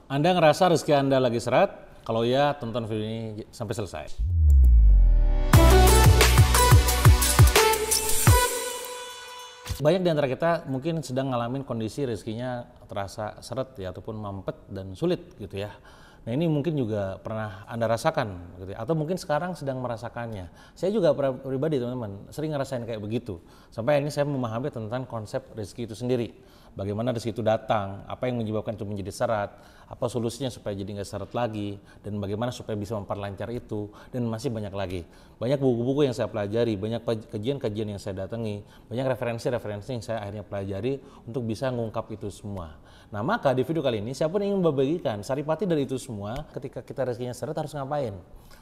Anda ngerasa rezeki Anda lagi seret? Kalau ya, tonton video ini sampai selesai. Banyak di antara kita mungkin sedang ngalamin kondisi rezekinya terasa seret ya, ataupun mampet dan sulit gitu ya. Nah ini mungkin juga pernah Anda rasakan gitu ya, atau mungkin sekarang sedang merasakannya. Saya juga pribadi teman-teman sering ngerasain kayak begitu. Sampai ini saya memahami tentang konsep rezeki itu sendiri. Bagaimana rezeki itu datang, apa yang menyebabkan itu menjadi seret, apa solusinya supaya jadi nggak seret lagi, dan bagaimana supaya bisa memperlancar itu, dan masih banyak lagi. Banyak buku-buku yang saya pelajari, banyak kajian-kajian yang saya datangi, banyak referensi-referensi yang saya akhirnya pelajari untuk bisa mengungkap itu semua. Nah maka di video kali ini saya pun ingin membagikan saripati dari itu semua. Ketika kita rezekinya seret harus ngapain.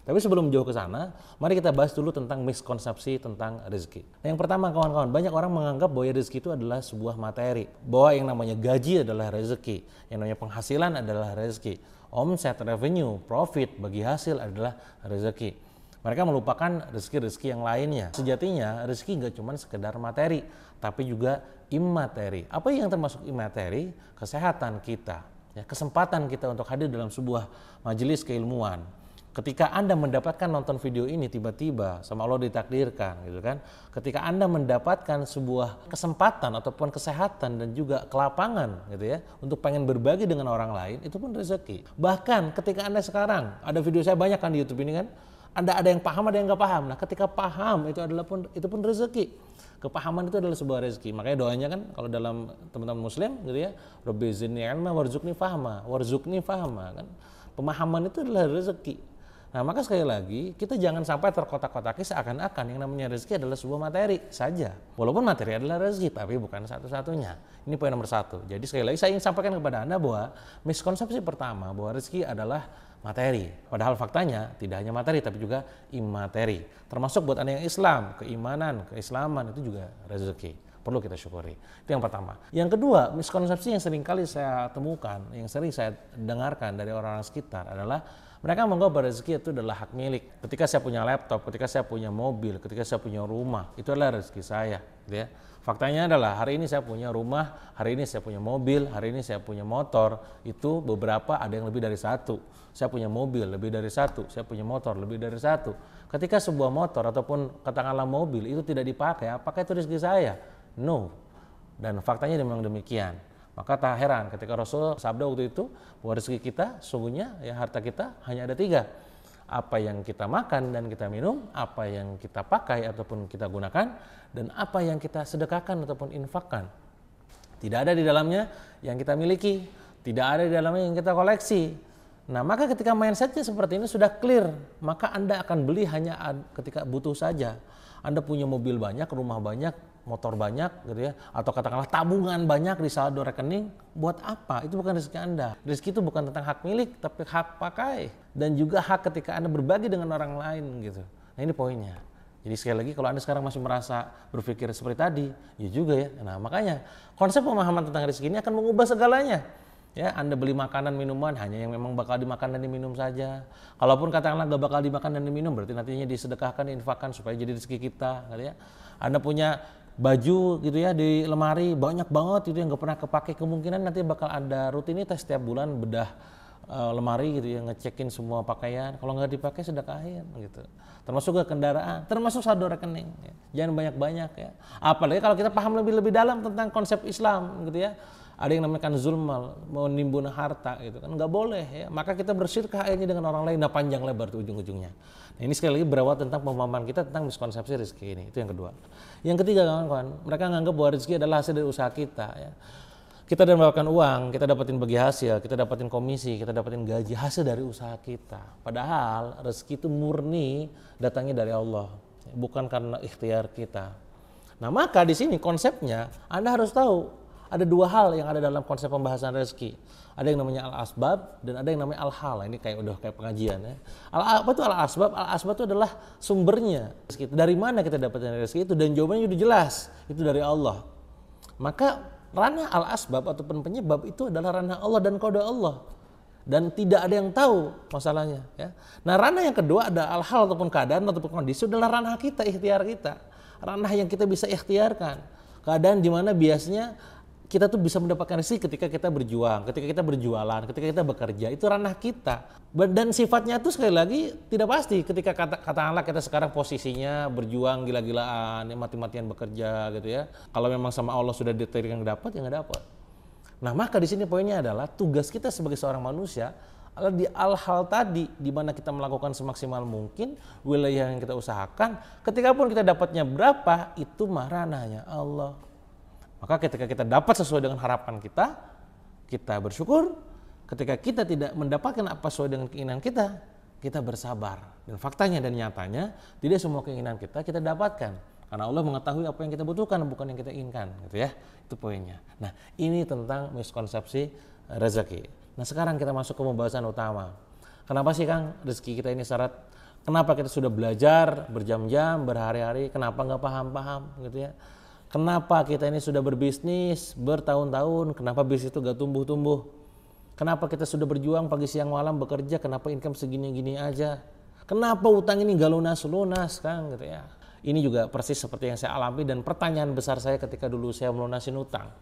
Tapi sebelum jauh ke sana, mari kita bahas dulu tentang miskonsepsi tentang rezeki. Nah, yang pertama kawan-kawan, banyak orang menganggap bahwa rezeki itu adalah sebuah materi. Bahwa yang namanya gaji adalah rezeki, yang namanya penghasilan adalah rezeki. Omset, revenue, profit bagi hasil adalah rezeki. Mereka melupakan rezeki-rezeki yang lainnya. Sejatinya rezeki nggak cuma sekedar materi, tapi juga imateri. Apa yang termasuk imateri? Kesehatan kita, ya, kesempatan kita untuk hadir dalam sebuah majelis keilmuan. Ketika Anda mendapatkan nonton video ini tiba-tiba sama Allah ditakdirkan gitu kan. Ketika Anda mendapatkan sebuah kesempatan ataupun kesehatan dan juga kelapangan gitu ya untuk pengen berbagi dengan orang lain, itu pun rezeki. Bahkan ketika Anda sekarang, ada video saya banyak kan di YouTube ini kan, ada yang paham, ada yang nggak paham. Nah, ketika paham itu pun rezeki. Kepahaman itu adalah sebuah rezeki. Makanya doanya kan kalau dalam teman-teman muslim gitu ya, Rabbi zidni ilma warzuqni fahma, kan. Pemahaman itu adalah rezeki. Nah, maka sekali lagi kita jangan sampai terkotak-kotaki seakan-akan yang namanya rezeki adalah sebuah materi saja. Walaupun materi adalah rezeki, tapi bukan satu-satunya. Ini poin nomor satu. Jadi sekali lagi saya ingin sampaikan kepada Anda bahwa miskonsepsi pertama bahwa rezeki adalah materi. Padahal faktanya tidak hanya materi tapi juga imateri. Termasuk buat Anda yang Islam, keimanan, keislaman itu juga rezeki. Perlu kita syukuri. Itu yang pertama. Yang kedua, miskonsepsi yang sering kali saya temukan, yang sering saya dengarkan dari orang-orang sekitar adalah mereka menganggap bahwa rezeki itu adalah hak milik. Ketika saya punya laptop, ketika saya punya mobil, ketika saya punya rumah, itu adalah rezeki saya. Gitu ya. Faktanya adalah hari ini saya punya rumah, hari ini saya punya mobil, hari ini saya punya motor. Itu beberapa ada yang lebih dari satu. Saya punya mobil lebih dari satu, saya punya motor lebih dari satu. Ketika sebuah motor ataupun katakanlah mobil itu tidak dipakai, apakah itu rezeki saya? No. Dan faktanya memang demikian. Maka tak heran ketika Rasul sabda waktu itu bahwa rezeki kita sungguhnya ya harta kita hanya ada 3. Apa yang kita makan dan kita minum, apa yang kita pakai ataupun kita gunakan, dan apa yang kita sedekahkan ataupun infakkan. Tidak ada di dalamnya yang kita miliki, tidak ada di dalamnya yang kita koleksi. Nah maka ketika mindsetnya seperti ini sudah clear, maka Anda akan beli hanya ketika butuh saja. Anda punya mobil banyak, rumah banyak, motor banyak gitu ya, atau katakanlah tabungan banyak di saldo rekening, buat apa? Itu bukan rezeki Anda. Rezeki itu bukan tentang hak milik, tapi hak pakai dan juga hak ketika Anda berbagi dengan orang lain gitu. Nah ini poinnya. Jadi sekali lagi kalau Anda sekarang masih merasa berpikir seperti tadi, ya juga ya. Nah makanya konsep pemahaman tentang rezeki ini akan mengubah segalanya. Ya, Anda beli makanan minuman hanya yang memang bakal dimakan dan diminum saja. Kalaupun katakanlah gak bakal dimakan dan diminum, berarti nantinya disedekahkan, diinfakkan supaya jadi rezeki kita, gitu ya. Anda punya baju gitu ya di lemari banyak banget itu yang gak pernah kepake, kemungkinan nanti bakal ada rutinitas setiap bulan bedah lemari gitu ya, ngecekin semua pakaian. Kalau nggak dipakai sedekahin gitu. Termasuk ke kendaraan, termasuk saldo rekening. Ya. Jangan banyak-banyak ya. Apalagi kalau kita paham lebih dalam tentang konsep Islam gitu ya. Ada yang namanya kan zulmal, menimbun harta gitu kan, nggak boleh ya. Maka kita bersyirkah akhirnya dengan orang lain, nah panjang lebar tuh ujung-ujungnya. Nah ini sekali lagi berawal tentang pemahaman kita tentang miskonsepsi rezeki ini. Itu yang kedua. Yang ketiga kawan-kawan, mereka menganggap bahwa rezeki adalah hasil dari usaha kita ya. Kita udah mendapatkan uang, kita dapatin bagi hasil, kita dapatin komisi, kita dapatin gaji hasil dari usaha kita. Padahal rezeki itu murni datangnya dari Allah, bukan karena ikhtiar kita. Nah maka di sini konsepnya Anda harus tahu. Ada 2 hal yang ada dalam konsep pembahasan rezeki. Ada yang namanya al-asbab dan ada yang namanya al-hal. Ini udah kayak pengajian ya. Apa itu al-asbab? Al-asbab itu adalah sumbernya. Dari mana kita dapatkan rezeki itu? Dan jawabannya udah jelas. Itu dari Allah. Maka ranah al-asbab ataupun penyebab itu adalah ranah Allah dan qada Allah. Dan tidak ada yang tahu masalahnya. Ya. Nah ranah yang kedua ada al-hal ataupun keadaan ataupun kondisi adalah ranah kita, ikhtiar kita. Ranah yang kita bisa ikhtiarkan. Keadaan di mana biasanya kita tuh bisa mendapatkan rezeki ketika kita berjuang, ketika kita berjualan, ketika kita bekerja, itu ranah kita. Dan sifatnya tuh sekali lagi tidak pasti. Ketika katakanlah kita sekarang posisinya berjuang gila-gilaan, mati-matian bekerja gitu ya. Kalau memang sama Allah sudah ditakdirkan dapat, ya nggak dapat. Nah, maka di sini poinnya adalah tugas kita sebagai seorang manusia adalah di hal tadi, di mana kita melakukan semaksimal mungkin wilayah yang kita usahakan. Ketika pun kita dapatnya berapa, itu mah ranahnya Allah. Maka ketika kita dapat sesuai dengan harapan kita, kita bersyukur. Ketika kita tidak mendapatkan apa sesuai dengan keinginan kita, kita bersabar. Dan faktanya dan nyatanya, tidak semua keinginan kita dapatkan. Karena Allah mengetahui apa yang kita butuhkan, bukan yang kita inginkan, gitu ya. Itu poinnya. Nah, ini tentang miskonsepsi rezeki. Nah, sekarang kita masuk ke pembahasan utama. Kenapa sih Kang rezeki kita ini syarat? Kenapa kita sudah belajar berjam-jam, berhari-hari, kenapa nggak paham-paham, gitu ya? Kenapa kita ini sudah berbisnis bertahun-tahun, kenapa bisnis itu gak tumbuh-tumbuh? Kenapa kita sudah berjuang pagi siang malam bekerja, kenapa income segini-gini aja? Kenapa utang ini gak lunas-lunas, Kang, gitu ya? Ini juga persis seperti yang saya alami dan pertanyaan besar saya ketika dulu saya melunasin utang.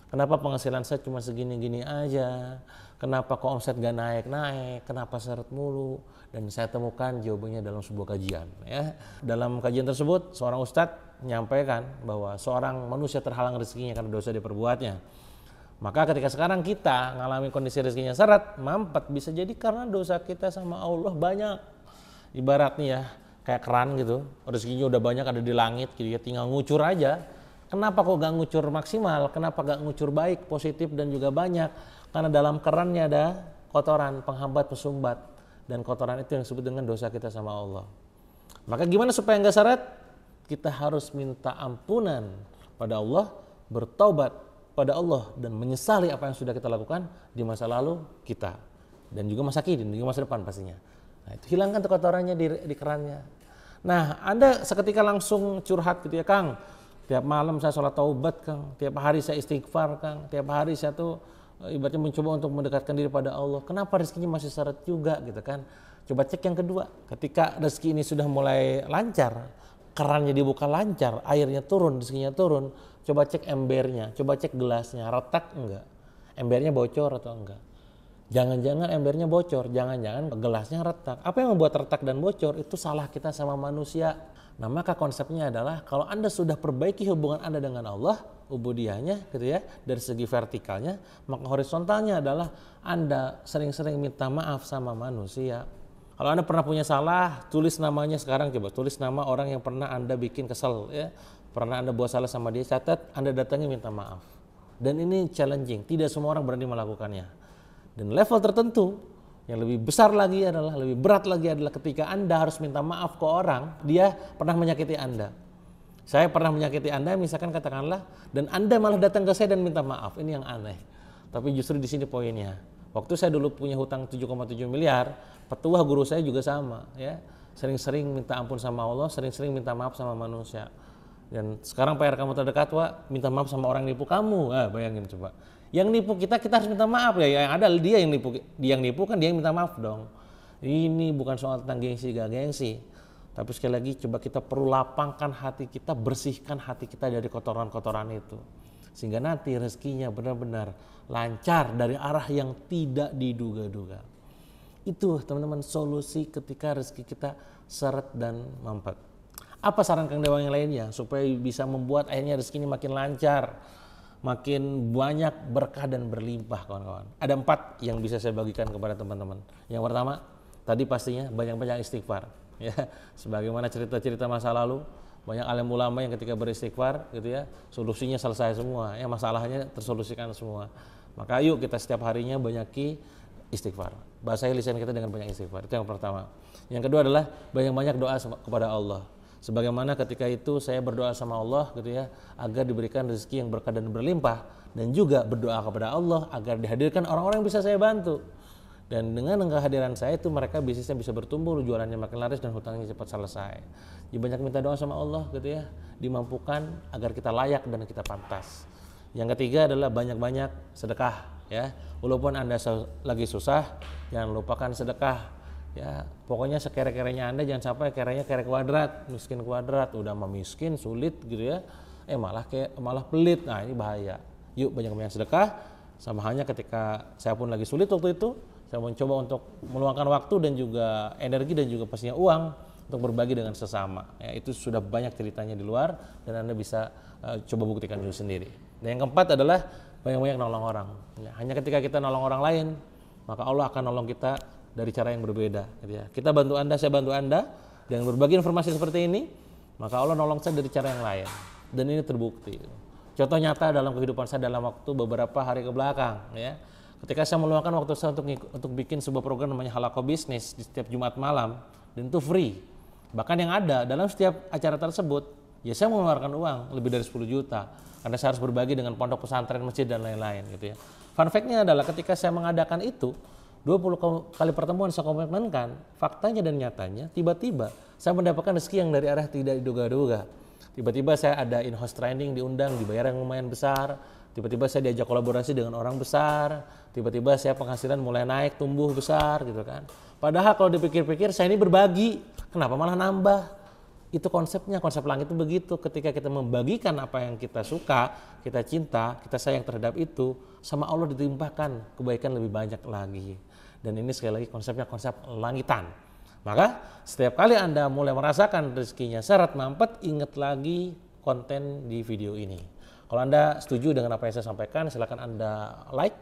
Kenapa penghasilan saya cuma segini-gini aja? Kenapa kok omset gak naik-naik? Kenapa seret mulu? Dan saya temukan jawabannya dalam sebuah kajian. Ya. Dalam kajian tersebut, seorang ustadz menyampaikan bahwa seorang manusia terhalang rezekinya karena dosa diperbuatnya. Maka ketika sekarang kita mengalami kondisi rezekinya seret, mampet, bisa jadi karena dosa kita sama Allah banyak. Ibaratnya ya, kayak keran gitu, rezekinya udah banyak ada di langit, jadi tinggal ngucur aja. Kenapa kok gak ngucur maksimal? Kenapa gak ngucur baik, positif dan juga banyak? Karena dalam kerannya ada kotoran, penghambat, pesumbat. Dan kotoran itu yang disebut dengan dosa kita sama Allah. Maka gimana supaya gak seret? Kita harus minta ampunan pada Allah, bertaubat pada Allah dan menyesali apa yang sudah kita lakukan di masa lalu kita dan juga masa kini dan juga masa depan pastinya. Nah, itu hilangkan tuh kotorannya di kerannya. Nah, Anda seketika langsung curhat gitu ya, Kang. Tiap malam saya sholat taubat, Kang. Tiap hari saya istighfar, Kang. Tiap hari saya tuh ibaratnya mencoba untuk mendekatkan diri pada Allah. Kenapa rezekinya masih seret juga gitu kan? Coba cek yang kedua. Ketika rezeki ini sudah mulai lancar, kerannya dibuka lancar, airnya turun, rezekinya turun, coba cek embernya, coba cek gelasnya, retak enggak? Embernya bocor atau enggak? Jangan-jangan embernya bocor, jangan-jangan gelasnya retak. Apa yang membuat retak dan bocor? Itu salah kita sama manusia. Nah, maka konsepnya adalah kalau Anda sudah perbaiki hubungan Anda dengan Allah, ubudiyahnya gitu ya, dari segi vertikalnya, maka horizontalnya adalah Anda sering-sering minta maaf sama manusia. Kalau Anda pernah punya salah, tulis namanya sekarang, coba tulis nama orang yang pernah Anda bikin kesel ya. Pernah Anda buat salah sama dia, catat, Anda datangi minta maaf. Dan ini challenging, tidak semua orang berani melakukannya. Dan level tertentu yang lebih besar lagi adalah, lebih berat lagi adalah ketika Anda harus minta maaf ke orang, dia pernah menyakiti Anda. Saya pernah menyakiti Anda, misalkan katakanlah, dan Anda malah datang ke saya dan minta maaf. Ini yang aneh. Tapi justru di sini poinnya. Waktu saya dulu punya hutang 7,7 miliar, petua guru saya juga sama, ya. Sering-sering minta ampun sama Allah, sering-sering minta maaf sama manusia. Dan sekarang PR kamu terdekat, Wak, minta maaf sama orang nipu kamu. Ah, bayangin coba. Yang nipu kita harus minta maaf ya. Yang ada dia yang nipu kan dia yang minta maaf dong. Ini bukan soal tentang gengsi gak gengsi. Tapi sekali lagi coba kita perlu lapangkan hati kita, bersihkan hati kita dari kotoran-kotoran itu. Sehingga nanti rezekinya benar-benar lancar dari arah yang tidak diduga-duga. Itu teman-teman solusi ketika rezeki kita seret dan mampet. Apa saran Kang Dewa yang lainnya supaya bisa membuat akhirnya rezeki ini makin lancar, makin banyak berkah dan berlimpah kawan-kawan? Ada 4 yang bisa saya bagikan kepada teman-teman. Yang pertama, tadi pastinya banyak-banyak istighfar. Ya, sebagaimana cerita-cerita masa lalu, banyak alim ulama yang ketika beristighfar gitu ya, solusinya selesai semua, ya masalahnya tersolusikan semua. Maka yuk kita setiap harinya banyaki istighfar. Basahi lisan kita dengan banyak istighfar. Itu yang pertama. Yang kedua adalah banyak-banyak doa kepada Allah. Sebagaimana ketika itu saya berdoa sama Allah gitu ya, agar diberikan rezeki yang berkah dan berlimpah, dan juga berdoa kepada Allah agar dihadirkan orang-orang yang bisa saya bantu. Dan dengan kehadiran saya itu mereka bisnisnya bisa bertumbuh, jualannya makin laris dan hutangnya cepat selesai. Jadi banyak minta doa sama Allah gitu ya, dimampukan agar kita layak dan kita pantas. Yang ketiga adalah banyak-banyak sedekah ya. Walaupun Anda lagi susah, jangan lupakan sedekah ya. Pokoknya sekere-kerenya Anda, jangan sampai kerenya kere kuadrat, miskin kuadrat, udah mah miskin sulit gitu ya. Malah pelit. Nah, ini bahaya. Yuk banyak-banyak sedekah, sama halnya ketika saya pun lagi sulit waktu itu, saya mencoba untuk meluangkan waktu dan juga energi dan juga pastinya uang untuk berbagi dengan sesama. Ya, itu sudah banyak ceritanya di luar dan Anda bisa coba buktikan dulu sendiri. Dan yang keempat adalah banyak-banyak nolong orang. Ya, hanya ketika kita nolong orang lain, maka Allah akan nolong kita dari cara yang berbeda. Gitu ya. Kita bantu Anda, saya bantu Anda dengan berbagi informasi seperti ini, maka Allah nolong saya dari cara yang lain. Dan ini terbukti. Contoh nyata dalam kehidupan saya dalam waktu beberapa hari ke belakang, ya. Ketika saya meluangkan waktu saya untuk bikin sebuah program namanya Halaqah Bisnis di setiap Jumat malam, dan itu free. Bahkan yang ada dalam setiap acara tersebut, ya saya mengeluarkan uang lebih dari 10 juta karena saya harus berbagi dengan pondok pesantren, masjid dan lain-lain gitu ya. Fun fact-nya adalah ketika saya mengadakan itu 20 kali pertemuan saya komitmenkan, faktanya dan nyatanya tiba-tiba saya mendapatkan rezeki yang dari arah tidak diduga-duga. Tiba-tiba saya ada in-house training, diundang, dibayar yang lumayan besar. Tiba-tiba saya diajak kolaborasi dengan orang besar. Tiba-tiba saya penghasilan mulai naik, tumbuh besar gitu kan. Padahal kalau dipikir-pikir saya ini berbagi, kenapa malah nambah? Itu konsepnya, konsep langit itu begitu. Ketika kita membagikan apa yang kita suka, kita cinta, kita sayang terhadap itu, sama Allah ditimpahkan kebaikan lebih banyak lagi. Dan ini sekali lagi konsepnya konsep langitan. Maka setiap kali Anda mulai merasakan rezekinya seret mampet, ingat lagi konten di video ini. Kalau Anda setuju dengan apa yang saya sampaikan, silakan Anda like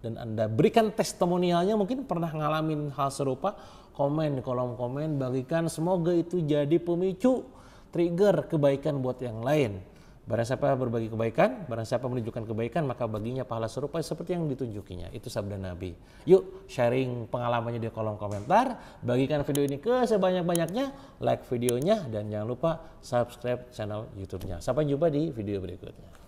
dan Anda berikan testimonialnya, mungkin pernah ngalamin hal serupa, komen di kolom komen, bagikan, semoga itu jadi pemicu trigger kebaikan buat yang lain. Barang siapa berbagi kebaikan, barang siapa menunjukkan kebaikan, maka baginya pahala serupa seperti yang ditunjukinya. Itu sabda Nabi. Yuk sharing pengalamannya di kolom komentar, bagikan video ini ke sebanyak-banyaknya, like videonya, dan jangan lupa subscribe channel YouTube-nya. Sampai jumpa di video berikutnya.